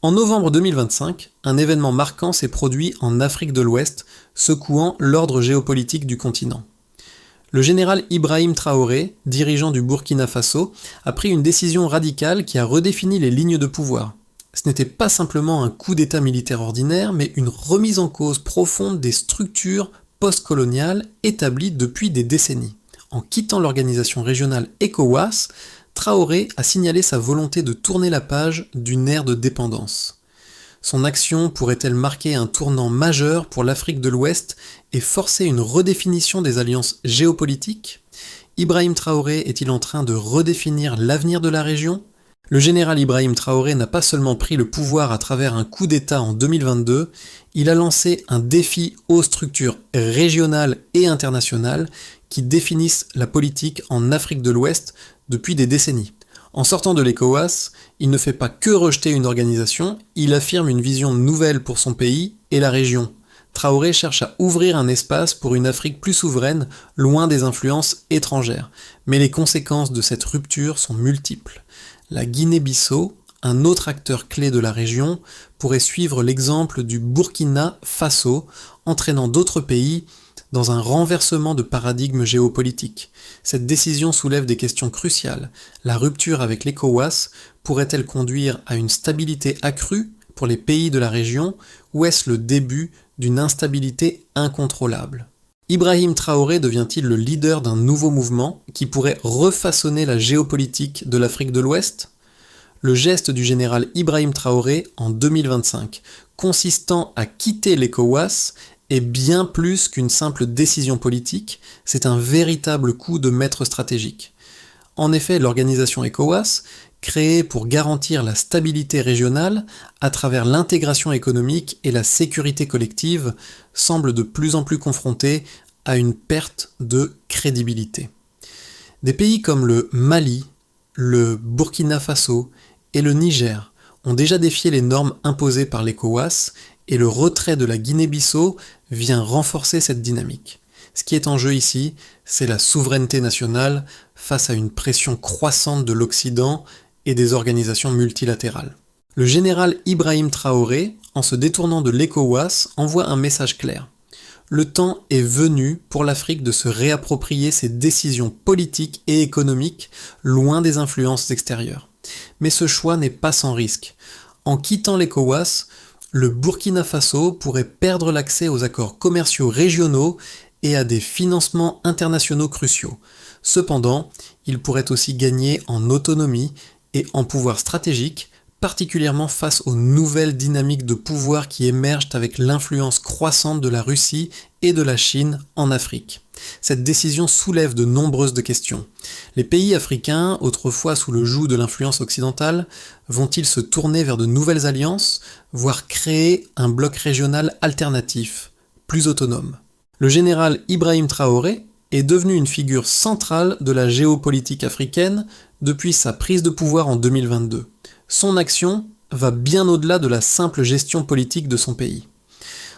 En novembre 2025, un événement marquant s'est produit en Afrique de l'Ouest, secouant l'ordre géopolitique du continent. Le général Ibrahim Traoré, dirigeant du Burkina Faso, a pris une décision radicale qui a redéfini les lignes de pouvoir. Ce n'était pas simplement un coup d'État militaire ordinaire, mais une remise en cause profonde des structures postcoloniales établies depuis des décennies. En quittant l'organisation régionale ECOWAS, Traoré a signalé sa volonté de tourner la page d'une ère de dépendance. Son action pourrait-elle marquer un tournant majeur pour l'Afrique de l'Ouest et forcer une redéfinition des alliances géopolitiques ? Ibrahim Traoré est-il en train de redéfinir l'avenir de la région ? Le général Ibrahim Traoré n'a pas seulement pris le pouvoir à travers un coup d'État en 2022, il a lancé un défi aux structures régionales et internationales qui définissent la politique en Afrique de l'Ouest depuis des décennies. En sortant de l'ECOWAS, il ne fait pas que rejeter une organisation, il affirme une vision nouvelle pour son pays et la région. Traoré cherche à ouvrir un espace pour une Afrique plus souveraine, loin des influences étrangères. Mais les conséquences de cette rupture sont multiples. La Guinée-Bissau, un autre acteur clé de la région, pourrait suivre l'exemple du Burkina Faso, entraînant d'autres pays dans un renversement de paradigme géopolitique. Cette décision soulève des questions cruciales. La rupture avec l'ECOWAS pourrait-elle conduire à une stabilité accrue pour les pays de la région, ou est-ce le début d'une instabilité incontrôlable ? Ibrahim Traoré devient-il le leader d'un nouveau mouvement qui pourrait refaçonner la géopolitique de l'Afrique de l'Ouest ? Le geste du général Ibrahim Traoré en 2025, consistant à quitter l'ECOWAS, est bien plus qu'une simple décision politique, c'est un véritable coup de maître stratégique. En effet, l'organisation ECOWAS, créée pour garantir la stabilité régionale à travers l'intégration économique et la sécurité collective, semble de plus en plus confrontée à une perte de crédibilité. Des pays comme le Mali, le Burkina Faso et le Niger ont déjà défié les normes imposées par l'ECOWAS et le retrait de la Guinée-Bissau vient renforcer cette dynamique. Ce qui est en jeu ici, c'est la souveraineté nationale face à une pression croissante de l'Occident et des organisations multilatérales. Le général Ibrahim Traoré, en se détournant de l'ECOWAS, envoie un message clair. Le temps est venu pour l'Afrique de se réapproprier ses décisions politiques et économiques loin des influences extérieures. Mais ce choix n'est pas sans risque. En quittant l'ECOWAS, le Burkina Faso pourrait perdre l'accès aux accords commerciaux régionaux et à des financements internationaux cruciaux. Cependant, il pourrait aussi gagner en autonomie et en pouvoir stratégique, particulièrement face aux nouvelles dynamiques de pouvoir qui émergent avec l'influence croissante de la Russie et de la Chine en Afrique. Cette décision soulève de nombreuses questions. Les pays africains, autrefois sous le joug de l'influence occidentale, vont-ils se tourner vers de nouvelles alliances, voire créer un bloc régional alternatif, plus autonome ? Le général Ibrahim Traoré est devenu une figure centrale de la géopolitique africaine depuis sa prise de pouvoir en 2022. Son action va bien au-delà de la simple gestion politique de son pays.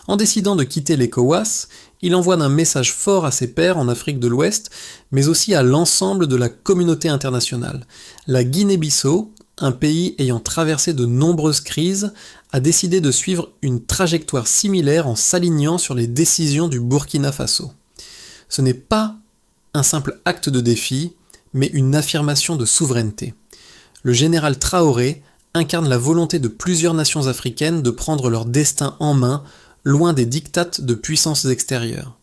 En décidant de quitter l'ECOWAS, il envoie un message fort à ses pairs en Afrique de l'Ouest, mais aussi à l'ensemble de la communauté internationale. La Guinée-Bissau, un pays ayant traversé de nombreuses crises, a décidé de suivre une trajectoire similaire en s'alignant sur les décisions du Burkina Faso. Ce n'est pas un simple acte de défi, mais une affirmation de souveraineté. Le général Traoré incarne la volonté de plusieurs nations africaines de prendre leur destin en main, loin des diktats de puissances extérieures.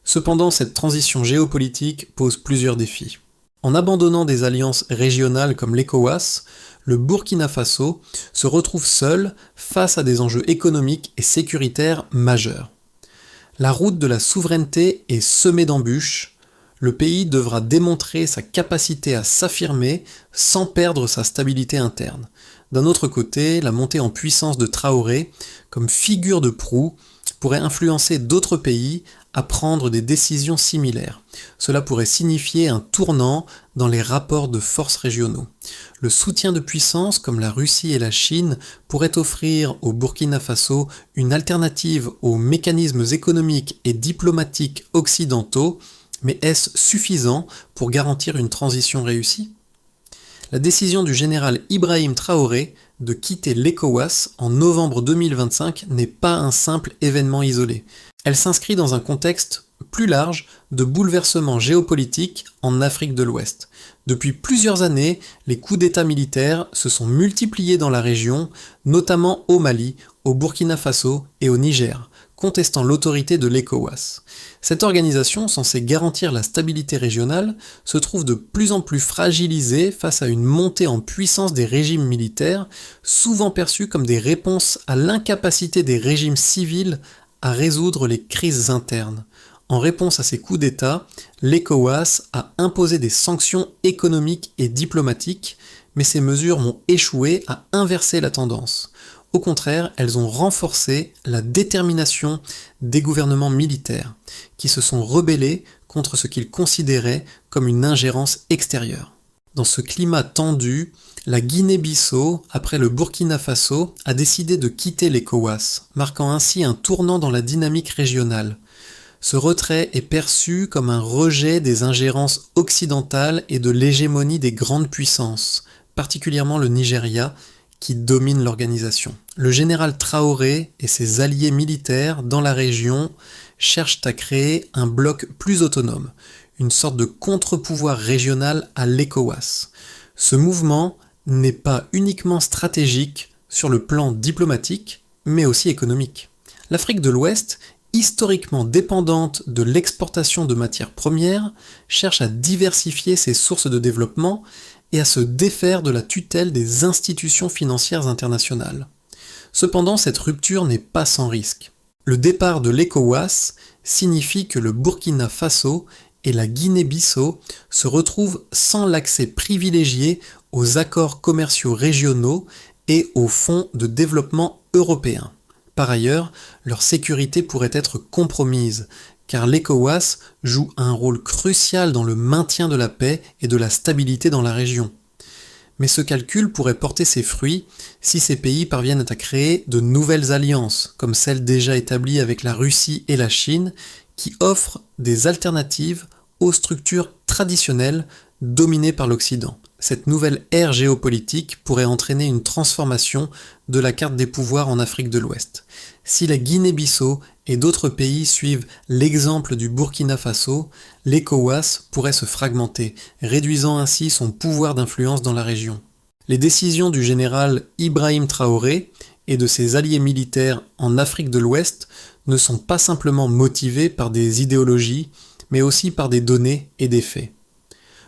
Cependant, cette transition géopolitique pose plusieurs défis. En abandonnant des alliances régionales comme l'ECOWAS, le Burkina Faso se retrouve seul face à des enjeux économiques et sécuritaires majeurs. La route de la souveraineté est semée d'embûches. Le pays devra démontrer sa capacité à s'affirmer sans perdre sa stabilité interne. D'un autre côté, la montée en puissance de Traoré, comme figure de proue, pourrait influencer d'autres pays à prendre des décisions similaires. Cela pourrait signifier un tournant dans les rapports de force régionaux. Le soutien de puissances comme la Russie et la Chine pourrait offrir au Burkina Faso une alternative aux mécanismes économiques et diplomatiques occidentaux, mais est-ce suffisant pour garantir une transition réussie ? La décision du général Ibrahim Traoré de quitter l'ECOWAS en novembre 2025 n'est pas un simple événement isolé. Elle s'inscrit dans un contexte plus large de bouleversement géopolitique en Afrique de l'Ouest. Depuis plusieurs années, les coups d'État militaires se sont multipliés dans la région, notamment au Mali, au Burkina Faso et au Niger, contestant l'autorité de l'ECOWAS. Cette organisation, censée garantir la stabilité régionale, se trouve de plus en plus fragilisée face à une montée en puissance des régimes militaires, souvent perçus comme des réponses à l'incapacité des régimes civils à résoudre les crises internes. En réponse à ces coups d'État, l'ECOWAS a imposé des sanctions économiques et diplomatiques, mais ces mesures ont échoué à inverser la tendance. Au contraire, elles ont renforcé la détermination des gouvernements militaires, qui se sont rebellés contre ce qu'ils considéraient comme une ingérence extérieure. Dans ce climat tendu, la Guinée-Bissau, après le Burkina Faso, a décidé de quitter l'ECOWAS, marquant ainsi un tournant dans la dynamique régionale. Ce retrait est perçu comme un rejet des ingérences occidentales et de l'hégémonie des grandes puissances, particulièrement le Nigeria, qui domine l'organisation. Le général Traoré et ses alliés militaires dans la région cherchent à créer un bloc plus autonome, une sorte de contre-pouvoir régional à l'ECOWAS. Ce mouvement n'est pas uniquement stratégique sur le plan diplomatique, mais aussi économique. L'Afrique de l'Ouest, historiquement dépendante de l'exportation de matières premières, cherche à diversifier ses sources de développement et à se défaire de la tutelle des institutions financières internationales. Cependant, cette rupture n'est pas sans risque. Le départ de l'ECOWAS signifie que le Burkina Faso et la Guinée-Bissau se retrouvent sans l'accès privilégié aux accords commerciaux régionaux et aux fonds de développement européens. Par ailleurs, leur sécurité pourrait être compromise, car l'ECOWAS joue un rôle crucial dans le maintien de la paix et de la stabilité dans la région. Mais ce calcul pourrait porter ses fruits si ces pays parviennent à créer de nouvelles alliances, comme celle déjà établie avec la Russie et la Chine, qui offrent des alternatives aux structures traditionnelles dominées par l'Occident. Cette nouvelle ère géopolitique pourrait entraîner une transformation de la carte des pouvoirs en Afrique de l'Ouest. Si la Guinée-Bissau et d'autres pays suivent l'exemple du Burkina Faso, l'ECOWAS pourrait se fragmenter, réduisant ainsi son pouvoir d'influence dans la région. Les décisions du général Ibrahim Traoré et de ses alliés militaires en Afrique de l'Ouest ne sont pas simplement motivées par des idéologies, mais aussi par des données et des faits.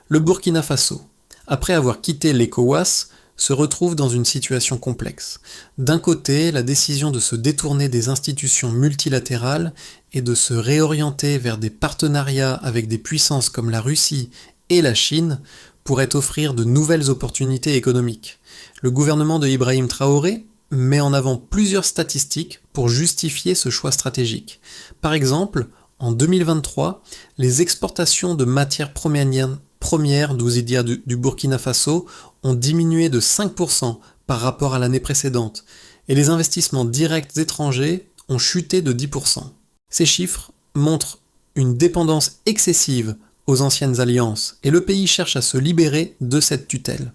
Le Burkina Faso, après avoir quitté l'ECOWAS, se retrouve dans une situation complexe. D'un côté, la décision de se détourner des institutions multilatérales et de se réorienter vers des partenariats avec des puissances comme la Russie et la Chine pourrait offrir de nouvelles opportunités économiques. Le gouvernement de Ibrahim Traoré met en avant plusieurs statistiques pour justifier ce choix stratégique. Par exemple, en 2023, les exportations de matières premières d'Ouzidia du Burkina Faso ont diminué de 5% par rapport à l'année précédente, et les investissements directs étrangers ont chuté de 10%. Ces chiffres montrent une dépendance excessive aux anciennes alliances, et le pays cherche à se libérer de cette tutelle.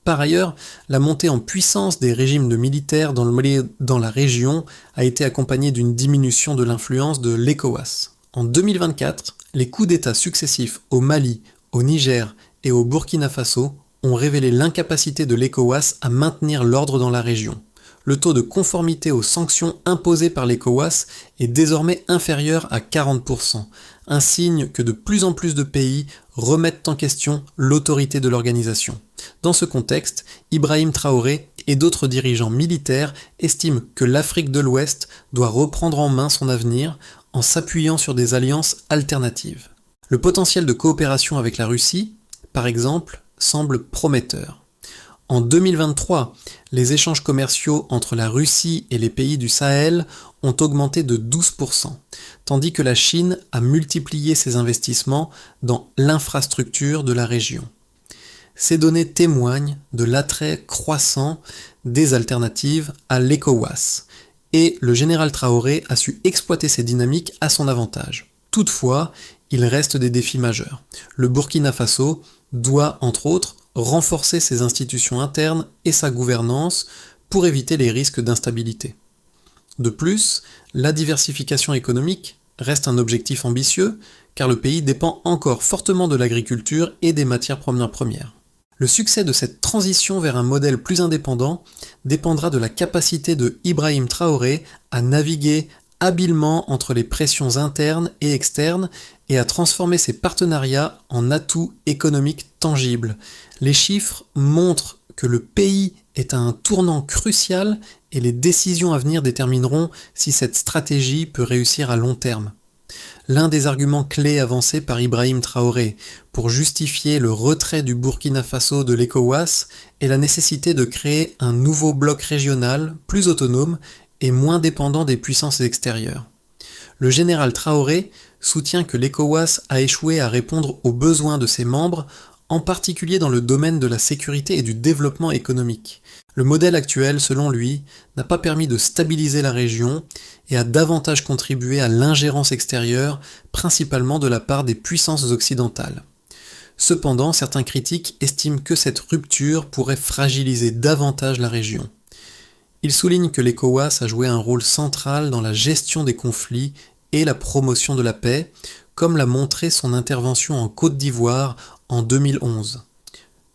Par ailleurs, la montée en puissance des régimes de militaires dans la région a été accompagnée d'une diminution de l'influence de l'ECOWAS. En 2024, les coups d'État successifs au Mali, au Niger et au Burkina Faso ont révélé l'incapacité de l'ECOWAS à maintenir l'ordre dans la région. Le taux de conformité aux sanctions imposées par l'ECOWAS est désormais inférieur à 40%, un signe que de plus en plus de pays remettent en question l'autorité de l'organisation. Dans ce contexte, Ibrahim Traoré et d'autres dirigeants militaires estiment que l'Afrique de l'Ouest doit reprendre en main son avenir en s'appuyant sur des alliances alternatives. Le potentiel de coopération avec la Russie, par exemple, semble prometteur. En 2023, les échanges commerciaux entre la Russie et les pays du Sahel ont augmenté de 12%, tandis que la Chine a multiplié ses investissements dans l'infrastructure de la région. Ces données témoignent de l'attrait croissant des alternatives à l'ECOWAS, et le général Traoré a su exploiter ces dynamiques à son avantage. Toutefois, il reste des défis majeurs. Le Burkina Faso doit, entre autres, renforcer ses institutions internes et sa gouvernance pour éviter les risques d'instabilité. De plus, la diversification économique reste un objectif ambitieux, car le pays dépend encore fortement de l'agriculture et des matières premières. Le succès de cette transition vers un modèle plus indépendant dépendra de la capacité de Ibrahim Traoré à naviguer habilement entre les pressions internes et externes et à transformer ses partenariats en atouts économiques tangibles. Les chiffres montrent que le pays est à un tournant crucial et les décisions à venir détermineront si cette stratégie peut réussir à long terme. L'un des arguments clés avancés par Ibrahim Traoré pour justifier le retrait du Burkina Faso de l'ECOWAS est la nécessité de créer un nouveau bloc régional plus autonome et moins dépendant des puissances extérieures. Le général Traoré soutient que l'ECOWAS a échoué à répondre aux besoins de ses membres, en particulier dans le domaine de la sécurité et du développement économique. Le modèle actuel, selon lui, n'a pas permis de stabiliser la région et a davantage contribué à l'ingérence extérieure, principalement de la part des puissances occidentales. Cependant, certains critiques estiment que cette rupture pourrait fragiliser davantage la région. Ils soulignent que l'ECOWAS a joué un rôle central dans la gestion des conflits et la promotion de la paix, comme l'a montré son intervention en Côte d'Ivoire en 2011.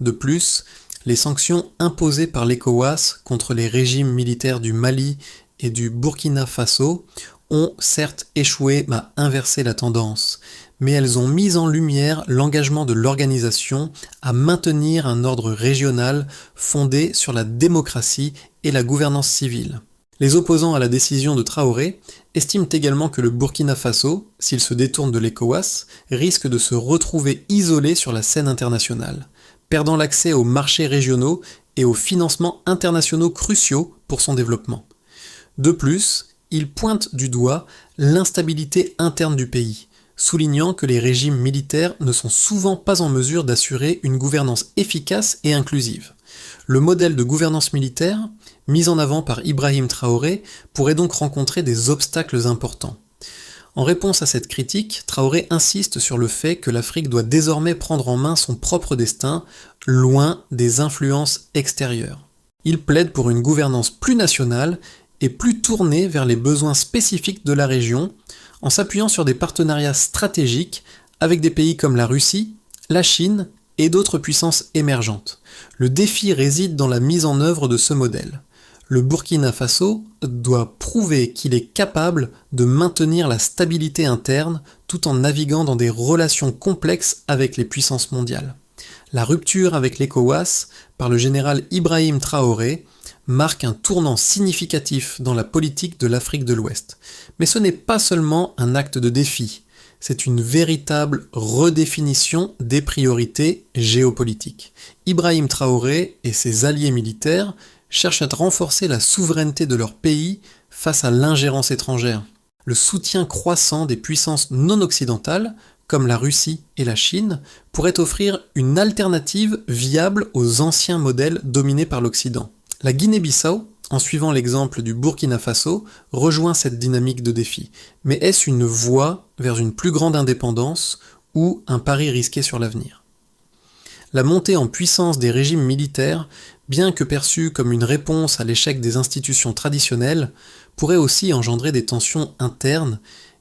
De plus, les sanctions imposées par l'ECOWAS contre les régimes militaires du Mali et du Burkina Faso ont certes échoué à inverser la tendance, mais elles ont mis en lumière l'engagement de l'organisation à maintenir un ordre régional fondé sur la démocratie et la gouvernance civile. Les opposants à la décision de Traoré estiment également que le Burkina Faso, s'il se détourne de l'ECOWAS, risque de se retrouver isolé sur la scène internationale, perdant l'accès aux marchés régionaux et aux financements internationaux cruciaux pour son développement. De plus, il pointe du doigt l'instabilité interne du pays, soulignant que les régimes militaires ne sont souvent pas en mesure d'assurer une gouvernance efficace et inclusive. Le modèle de gouvernance militaire, mis en avant par Ibrahim Traoré, pourrait donc rencontrer des obstacles importants. En réponse à cette critique, Traoré insiste sur le fait que l'Afrique doit désormais prendre en main son propre destin, loin des influences extérieures. Il plaide pour une gouvernance plus nationale et plus tournée vers les besoins spécifiques de la région, en s'appuyant sur des partenariats stratégiques avec des pays comme la Russie, la Chine et d'autres puissances émergentes. Le défi réside dans la mise en œuvre de ce modèle. Le Burkina Faso doit prouver qu'il est capable de maintenir la stabilité interne tout en naviguant dans des relations complexes avec les puissances mondiales. La rupture avec l'ECOWAS par le général Ibrahim Traoré marque un tournant significatif dans la politique de l'Afrique de l'Ouest. Mais ce n'est pas seulement un acte de défi, c'est une véritable redéfinition des priorités géopolitiques. Ibrahim Traoré et ses alliés militaires cherchent à renforcer la souveraineté de leur pays face à l'ingérence étrangère. Le soutien croissant des puissances non occidentales, comme la Russie et la Chine, pourrait offrir une alternative viable aux anciens modèles dominés par l'Occident. La Guinée-Bissau, en suivant l'exemple du Burkina Faso, rejoint cette dynamique de défi. Mais est-ce une voie vers une plus grande indépendance ou un pari risqué sur l'avenir ? La montée en puissance des régimes militaires, bien que perçue comme une réponse à l'échec des institutions traditionnelles, pourrait aussi engendrer des tensions internes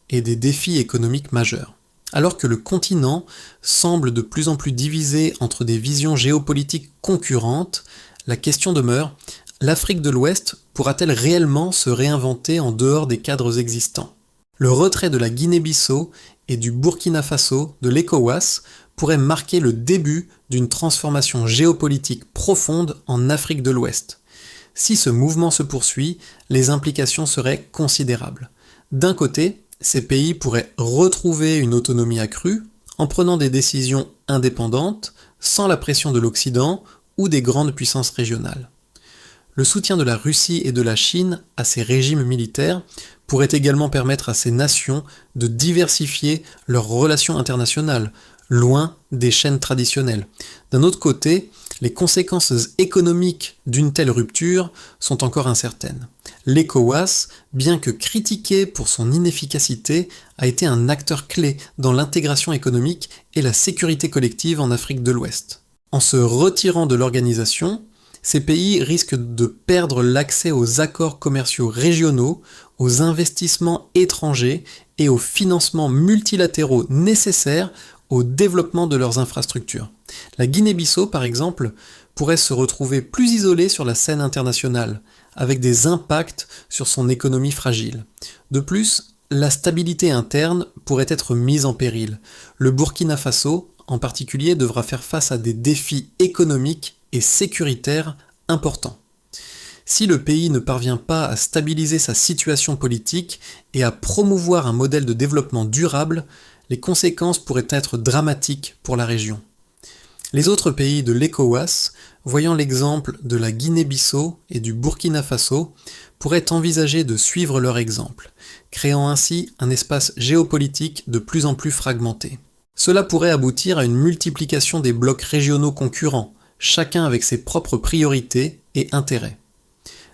et des défis économiques majeurs. Alors que le continent semble de plus en plus divisé entre des visions géopolitiques concurrentes, la question demeure: l'Afrique de l'Ouest pourra-t-elle réellement se réinventer en dehors des cadres existants ? Le retrait de la Guinée-Bissau et du Burkina Faso de l'ECOWAS pourrait marquer le début d'une transformation géopolitique profonde en Afrique de l'Ouest. Si ce mouvement se poursuit, les implications seraient considérables. D'un côté, ces pays pourraient retrouver une autonomie accrue en prenant des décisions indépendantes, sans la pression de l'Occident ou des grandes puissances régionales. Le soutien de la Russie et de la Chine à ces régimes militaires pourrait également permettre à ces nations de diversifier leurs relations internationales, loin des chaînes traditionnelles. D'un autre côté, les conséquences économiques d'une telle rupture sont encore incertaines. L'ECOWAS, bien que critiqué pour son inefficacité, a été un acteur clé dans l'intégration économique et la sécurité collective en Afrique de l'Ouest. En se retirant de l'organisation, Ces pays risquent de perdre l'accès aux accords commerciaux régionaux, aux investissements étrangers et aux financements multilatéraux nécessaires au développement de leurs infrastructures. La Guinée-Bissau, par exemple, pourrait se retrouver plus isolée sur la scène internationale, avec des impacts sur son économie fragile. De plus, la stabilité interne pourrait être mise en péril. Le Burkina Faso, en particulier, devra faire face à des défis économiques et sécuritaires importants. Si le pays ne parvient pas à stabiliser sa situation politique et à promouvoir un modèle de développement durable, les conséquences pourraient être dramatiques pour la région. Les autres pays de l'ECOWAS, voyant l'exemple de la Guinée-Bissau et du Burkina Faso, pourraient envisager de suivre leur exemple, créant ainsi un espace géopolitique de plus en plus fragmenté. Cela pourrait aboutir à une multiplication des blocs régionaux concurrents, chacun avec ses propres priorités et intérêts.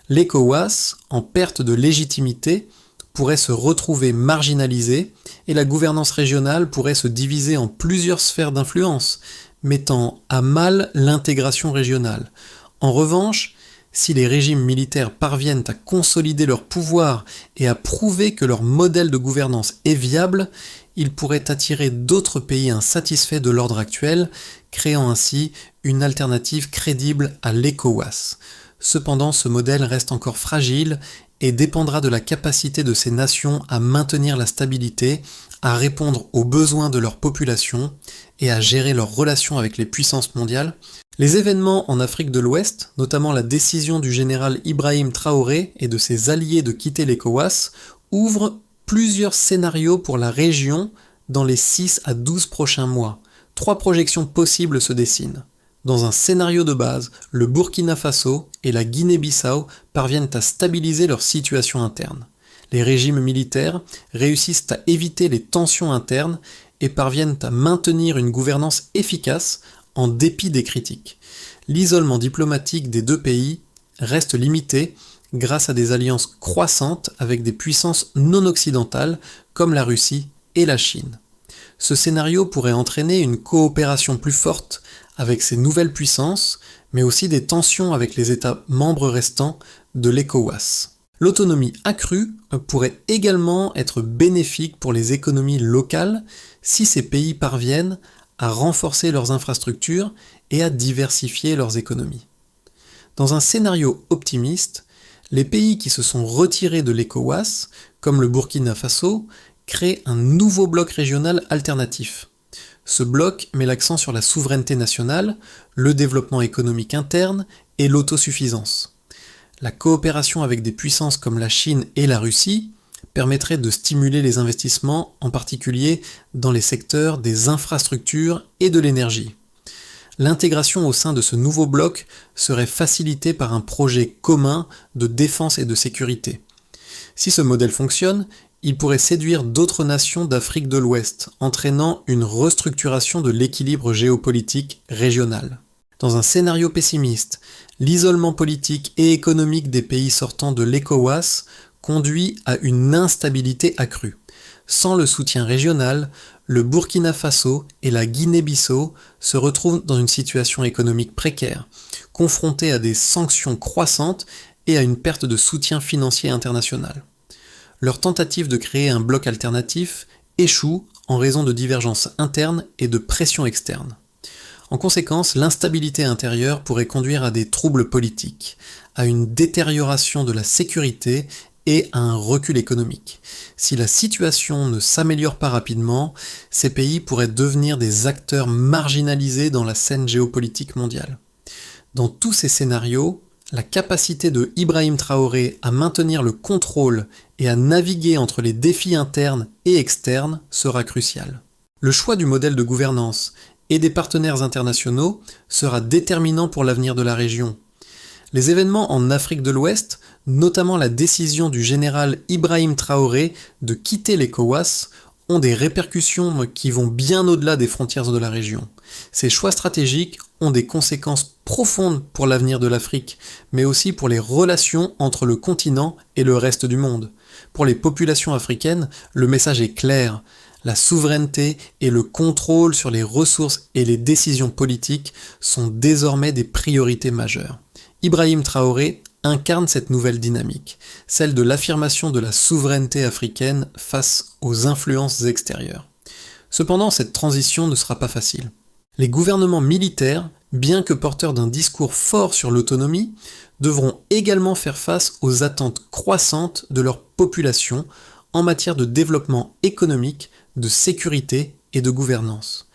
L'ECOWAS, en perte de légitimité, pourrait se retrouver marginalisé et la gouvernance régionale pourrait se diviser en plusieurs sphères d'influence, mettant à mal l'intégration régionale. En revanche, si les régimes militaires parviennent à consolider leur pouvoir et à prouver que leur modèle de gouvernance est viable, ils pourraient attirer d'autres pays insatisfaits de l'ordre actuel, créant ainsi une alternative crédible à l'ECOWAS. Cependant, ce modèle reste encore fragile et dépendra de la capacité de ces nations à maintenir la stabilité, à répondre aux besoins de leur population et à gérer leurs relations avec les puissances mondiales. Les événements en Afrique de l'Ouest, notamment la décision du général Ibrahim Traoré et de ses alliés de quitter l'ECOWAS, ouvrent plusieurs scénarios pour la région dans les 6 à 12 prochains mois. 3 projections possibles se dessinent. Dans un scénario de base, le Burkina Faso et la Guinée-Bissau parviennent à stabiliser leur situation interne. Les régimes militaires réussissent à éviter les tensions internes et parviennent à maintenir une gouvernance efficace en dépit des critiques. L'isolement diplomatique des deux pays reste limité grâce à des alliances croissantes avec des puissances non occidentales comme la Russie et la Chine. Ce scénario pourrait entraîner une coopération plus forte avec ces nouvelles puissances, mais aussi des tensions avec les États membres restants de l'ECOWAS. L'autonomie accrue pourrait également être bénéfique pour les économies locales si ces pays parviennent à renforcer leurs infrastructures et à diversifier leurs économies. Dans un scénario optimiste, les pays qui se sont retirés de l'ECOWAS, comme le Burkina Faso, créent un nouveau bloc régional alternatif. Ce bloc met l'accent sur la souveraineté nationale, le développement économique interne et l'autosuffisance. La coopération avec des puissances comme la Chine et la Russie permettrait de stimuler les investissements, en particulier dans les secteurs des infrastructures et de l'énergie. L'intégration au sein de ce nouveau bloc serait facilitée par un projet commun de défense et de sécurité. Si ce modèle fonctionne, il pourrait séduire d'autres nations d'Afrique de l'Ouest, entraînant une restructuration de l'équilibre géopolitique régional. Dans un scénario pessimiste, l'isolement politique et économique des pays sortant de l'ECOWAS conduit à une instabilité accrue. Sans le soutien régional, le Burkina Faso et la Guinée-Bissau se retrouvent dans une situation économique précaire, confrontés à des sanctions croissantes et à une perte de soutien financier international. Leur tentative de créer un bloc alternatif échoue en raison de divergences internes et de pressions externes. En conséquence, l'instabilité intérieure pourrait conduire à des troubles politiques, à une détérioration de la sécurité et à un recul économique. Si la situation ne s'améliore pas rapidement, ces pays pourraient devenir des acteurs marginalisés dans la scène géopolitique mondiale. Dans tous ces scénarios, la capacité de Ibrahim Traoré à maintenir le contrôle et à naviguer entre les défis internes et externes sera crucial. Le choix du modèle de gouvernance et des partenaires internationaux sera déterminant pour l'avenir de la région. Les événements en Afrique de l'Ouest, notamment la décision du général Ibrahim Traoré de quitter l'ECOWAS, ont des répercussions qui vont bien au-delà des frontières de la région. Ces choix stratégiques ont des conséquences profondes pour l'avenir de l'Afrique, mais aussi pour les relations entre le continent et le reste du monde. Pour les populations africaines, le message est clair. La souveraineté et le contrôle sur les ressources et les décisions politiques sont désormais des priorités majeures. Ibrahim Traoré incarne cette nouvelle dynamique, celle de l'affirmation de la souveraineté africaine face aux influences extérieures. Cependant, cette transition ne sera pas facile. Les gouvernements militaires, bien que porteurs d'un discours fort sur l'autonomie, devront également faire face aux attentes croissantes de leur population en matière de développement économique, de sécurité et de gouvernance.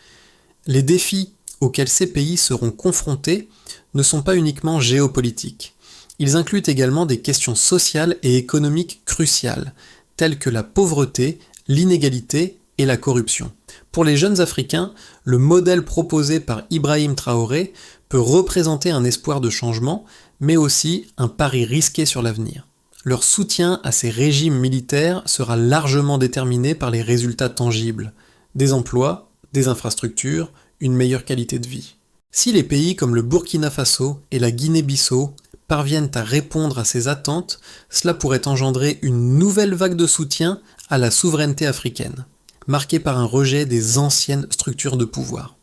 Les défis auxquels ces pays seront confrontés ne sont pas uniquement géopolitiques. Ils incluent également des questions sociales et économiques cruciales, telles que la pauvreté, l'inégalité et la corruption. Pour les jeunes Africains, le modèle proposé par Ibrahim Traoré peut représenter un espoir de changement, mais aussi un pari risqué sur l'avenir. Leur soutien à ces régimes militaires sera largement déterminé par les résultats tangibles, des emplois, des infrastructures, une meilleure qualité de vie. Si les pays comme le Burkina Faso et la Guinée-Bissau parviennent à répondre à ces attentes, cela pourrait engendrer une nouvelle vague de soutien à la souveraineté africaine, marquée par un rejet des anciennes structures de pouvoir.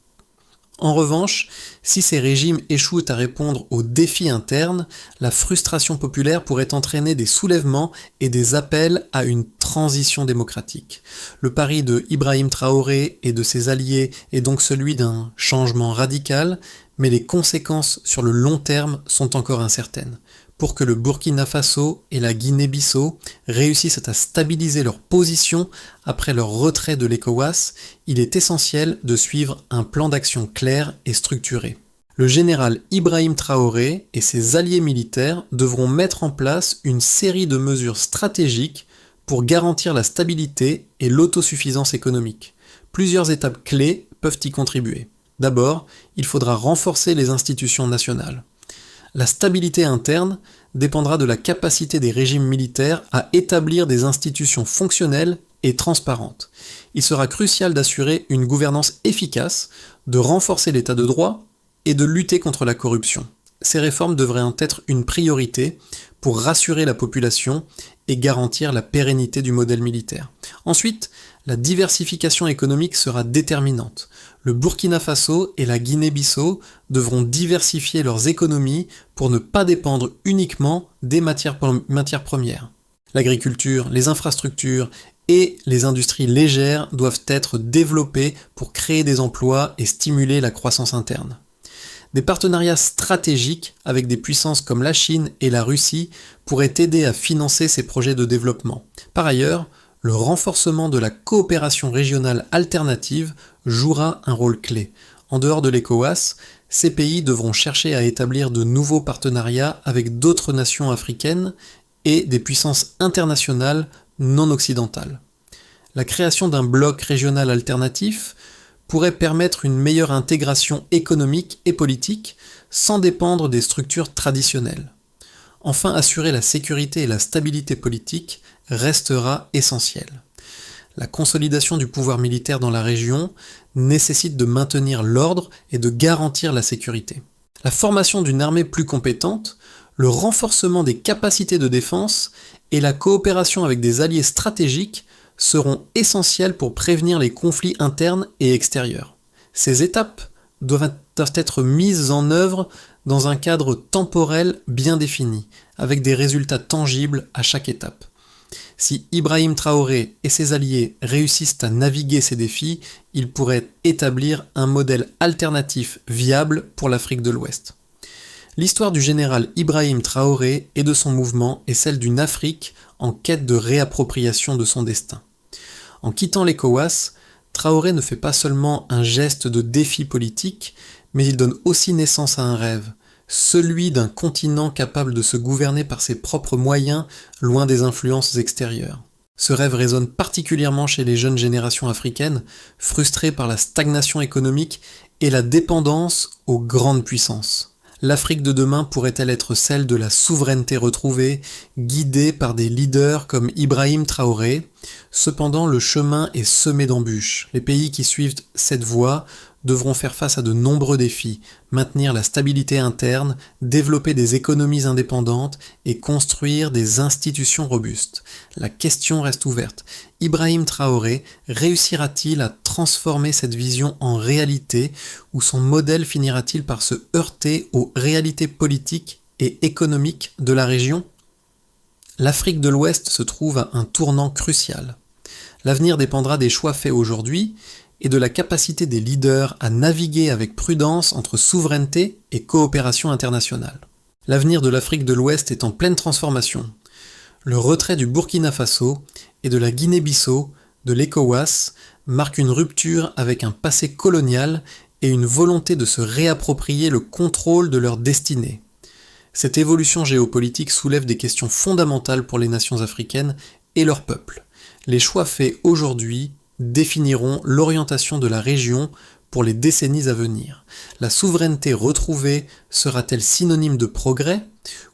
En revanche, si ces régimes échouent à répondre aux défis internes, la frustration populaire pourrait entraîner des soulèvements et des appels à une transition démocratique. Le pari de Ibrahim Traoré et de ses alliés est donc celui d'un changement radical, mais les conséquences sur le long terme sont encore incertaines. Pour que le Burkina Faso et la Guinée-Bissau réussissent à stabiliser leur position après leur retrait de l'ECOWAS, il est essentiel de suivre un plan d'action clair et structuré. Le général Ibrahim Traoré et ses alliés militaires devront mettre en place une série de mesures stratégiques pour garantir la stabilité et l'autosuffisance économique. Plusieurs étapes clés peuvent y contribuer. D'abord, il faudra renforcer les institutions nationales. La stabilité interne dépendra de la capacité des régimes militaires à établir des institutions fonctionnelles et transparentes. Il sera crucial d'assurer une gouvernance efficace, de renforcer l'état de droit et de lutter contre la corruption. Ces réformes devraient en être une priorité pour rassurer la population et garantir la pérennité du modèle militaire. Ensuite, la diversification économique sera déterminante. Le Burkina Faso et la Guinée-Bissau devront diversifier leurs économies pour ne pas dépendre uniquement des matières premières. L'agriculture, les infrastructures et les industries légères doivent être développées pour créer des emplois et stimuler la croissance interne. Des partenariats stratégiques avec des puissances comme la Chine et la Russie pourraient aider à financer ces projets de développement. Par ailleurs, le renforcement de la coopération régionale alternative jouera un rôle clé. En dehors de l'ECOWAS, ces pays devront chercher à établir de nouveaux partenariats avec d'autres nations africaines et des puissances internationales non occidentales. La création d'un bloc régional alternatif pourrait permettre une meilleure intégration économique et politique sans dépendre des structures traditionnelles. Enfin, assurer la sécurité et la stabilité politique restera essentiel. La consolidation du pouvoir militaire dans la région nécessite de maintenir l'ordre et de garantir la sécurité. La formation d'une armée plus compétente, le renforcement des capacités de défense et la coopération avec des alliés stratégiques seront essentielles pour prévenir les conflits internes et extérieurs. Ces étapes doivent être mises en œuvre dans un cadre temporel bien défini, avec des résultats tangibles à chaque étape. Si Ibrahim Traoré et ses alliés réussissent à naviguer ces défis, ils pourraient établir un modèle alternatif viable pour l'Afrique de l'Ouest. L'histoire du général Ibrahim Traoré et de son mouvement est celle d'une Afrique en quête de réappropriation de son destin. En quittant l'ECOWAS, Traoré ne fait pas seulement un geste de défi politique, mais il donne aussi naissance à un rêve, celui d'un continent capable de se gouverner par ses propres moyens, loin des influences extérieures. Ce rêve résonne particulièrement chez les jeunes générations africaines, frustrées par la stagnation économique et la dépendance aux grandes puissances. L'Afrique de demain pourrait-elle être celle de la souveraineté retrouvée, guidée par des leaders comme Ibrahim Traoré? Cependant, le chemin est semé d'embûches. Les pays qui suivent cette voie devront faire face à de nombreux défis, maintenir la stabilité interne, développer des économies indépendantes et construire des institutions robustes. La question reste ouverte. Ibrahim Traoré réussira-t-il à transformer cette vision en réalité ou son modèle finira-t-il par se heurter aux réalités politiques et économique de la région? L'Afrique de l'Ouest se trouve à un tournant crucial. L'avenir dépendra des choix faits aujourd'hui et de la capacité des leaders à naviguer avec prudence entre souveraineté et coopération internationale. L'avenir de l'Afrique de l'Ouest est en pleine transformation. Le retrait du Burkina Faso et de la Guinée-Bissau de l'ECOWAS marque une rupture avec un passé colonial et une volonté de se réapproprier le contrôle de leur destinée. Cette évolution géopolitique soulève des questions fondamentales pour les nations africaines et leurs peuples. Les choix faits aujourd'hui définiront l'orientation de la région pour les décennies à venir. La souveraineté retrouvée sera-t-elle synonyme de progrès,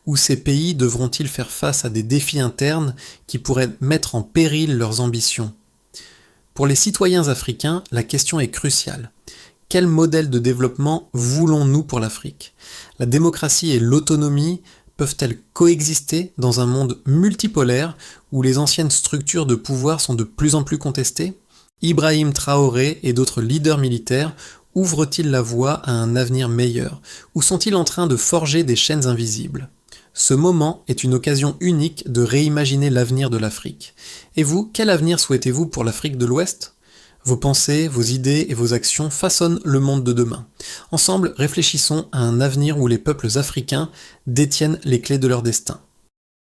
ou ces pays devront-ils faire face à des défis internes qui pourraient mettre en péril leurs ambitions? Pour les citoyens africains, la question est cruciale. Quel modèle de développement voulons-nous pour l'Afrique? La démocratie et l'autonomie peuvent-elles coexister dans un monde multipolaire où les anciennes structures de pouvoir sont de plus en plus contestées? Ibrahim Traoré et d'autres leaders militaires ouvrent-ils la voie à un avenir meilleur, ou sont-ils en train de forger des chaînes invisibles? Ce moment est une occasion unique de réimaginer l'avenir de l'Afrique. Et vous, quel avenir souhaitez-vous pour l'Afrique de l'Ouest? Vos pensées, vos idées et vos actions façonnent le monde de demain. Ensemble, réfléchissons à un avenir où les peuples africains détiennent les clés de leur destin.